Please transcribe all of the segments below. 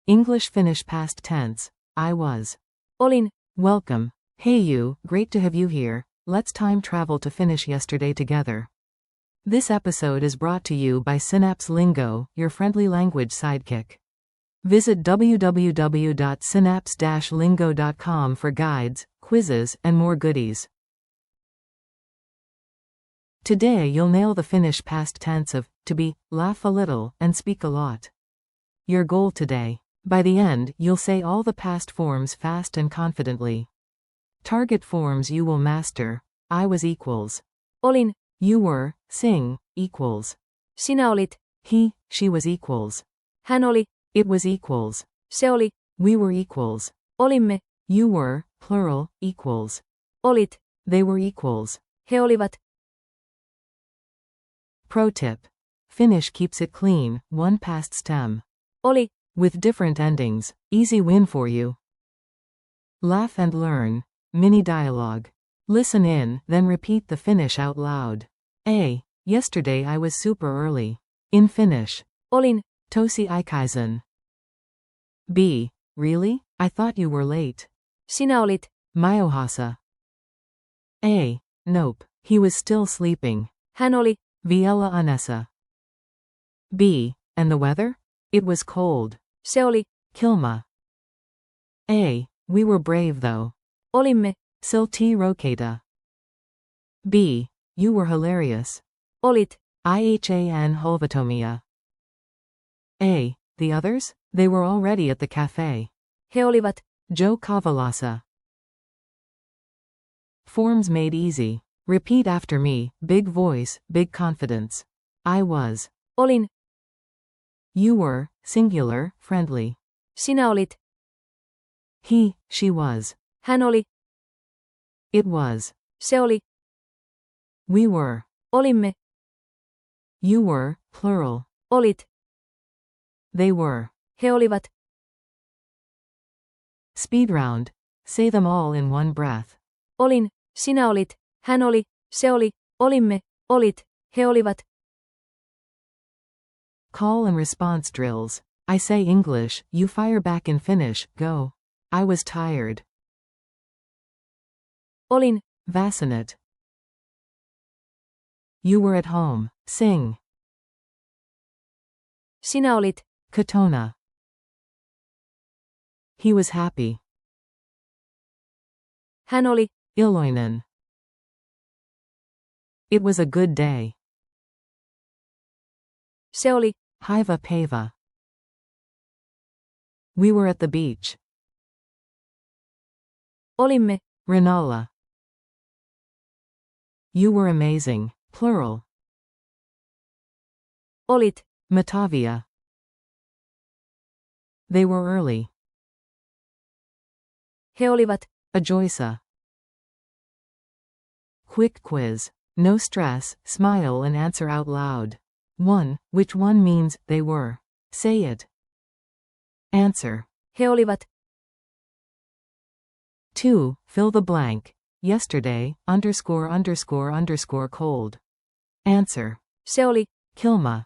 English-Finnish past tense. I was. Olin. Welcome. Hey you, great to have you here. Let's time travel to Finnish yesterday together. This episode is brought to you by Synapse Lingo, your friendly language sidekick. Visit www.synapse-lingo.com for guides, quizzes, and more goodies. Today you'll nail the Finnish past tense of to be, laugh a little, and speak a lot. Your goal today. By the end, you'll say all the past forms fast and confidently. Target forms you will master. I was equals. Olin. You were, sing, equals. Sinä olit. He, she was equals. Hän oli. It was equals. Se oli. We were equals. Olimme. You were, plural, equals. Olit. They were equals. He olivat. Pro tip. Finnish keeps it clean, one past stem. Oli. With different endings. Easy win for you. Laugh and learn. Mini dialogue. Listen in, then repeat the Finnish out loud. A. Yesterday I was super early. In Finnish. Olin. Tosi aikaisin. B. Really? I thought you were late. Sinä olit. Myohasa. A. Nope. He was still sleeping. Hän oli. Vielä unessa. B. And the weather? It was cold. Se oli. Kilma. A. We were brave though. Olimme. Silti rokeita. B. You were hilarious. Olit. Ihan holvatomia. A. The others? They were already at the cafe. He olivat. Joe Kavalasa. Forms made easy. Repeat after me, big voice, big confidence. I was. Olin. You were, singular, friendly. Sinä olit. He, she was. Hän oli. It was. Se oli. We were. Olimme. You were, plural. Olit. They were. He olivat. Speed round. Say them all in one breath. Olin. Sinä olit. Hän oli. Se oli. Olimme. Olit. He olivat. Call and response drills. I say English, you fire back in Finnish, go. I was tired. Olin. Väsynyt. You were at home, sing. Sinä olit. Kotona. He was happy. Hän oli. Iloinen. It was a good day. Se oli. Hiva pava. We were at the beach. Olimme. Ranala. You were amazing, plural. Olit. Matavia. They were early. He olivat. Ajoisa. Quick quiz. No stress, smile and answer out loud. 1. Which one means they were? Say it. Answer. He olivat. 2. Fill the blank. Yesterday, cold. Answer. Se oli. Kilma.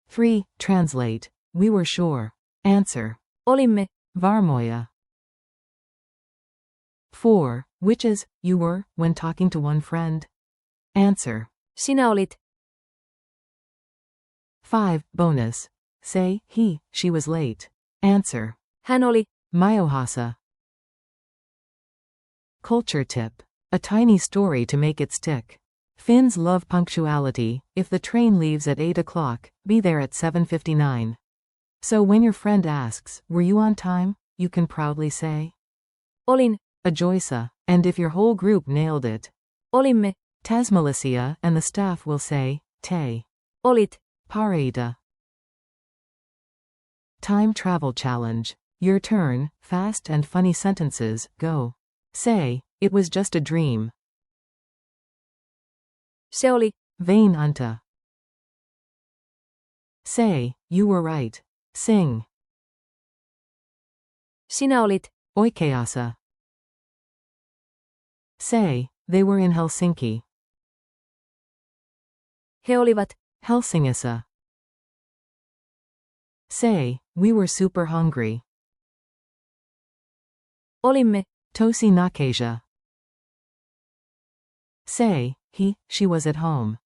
3. Translate. We were sure. Answer. Olimme. Varmoja. 4. Which is, you were, when talking to one friend? Answer. Sinä olit. 5. Bonus. Say, he, she was late. Answer. Hän oli. Myohasa. Culture tip. A tiny story to make it stick. Finns love punctuality. If the train leaves at 8 o'clock, be there at 7:59. So when your friend asks, were you on time? You can proudly say. Olin. Ajoisa. And if your whole group nailed it. Olimme. Tasmalasia and the staff will say, te. Olit. Pareita. Time travel challenge. Your turn, fast and funny sentences, go. Say, it was just a dream. Se oli. Vain unta. Say, you were right. Sing. Sinä olit. Oikeassa. Say, they were in Helsinki. He olivat. Helsingissa. Say, we were super hungry. Olimme. Tosi nakaisia. Say, she was at home.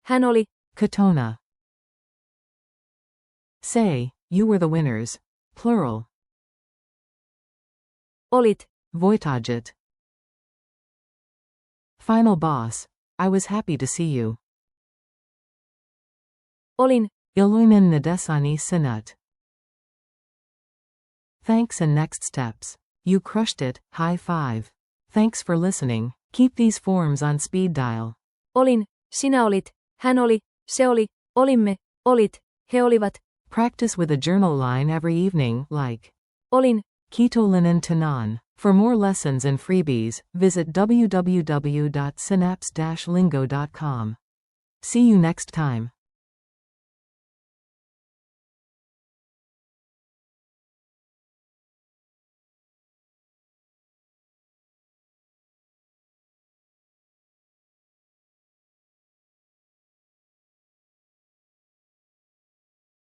Hän oli. Kotona. Say, you were the winners. Plural. Olit. Voitajat. Final boss. I was happy to see you. Olin. Iloinen nadesani sinut. Thanks and next steps. You crushed it, high five. Thanks for listening. Keep these forms on speed dial. Olin. Sinä olit. Hän oli. Se oli. Olimme. Olit. He olivat. Practice with a journal line every evening, like Olin. Kiitolinen tänään. For more lessons and freebies, visit www.synapse-lingo.com. See you next time.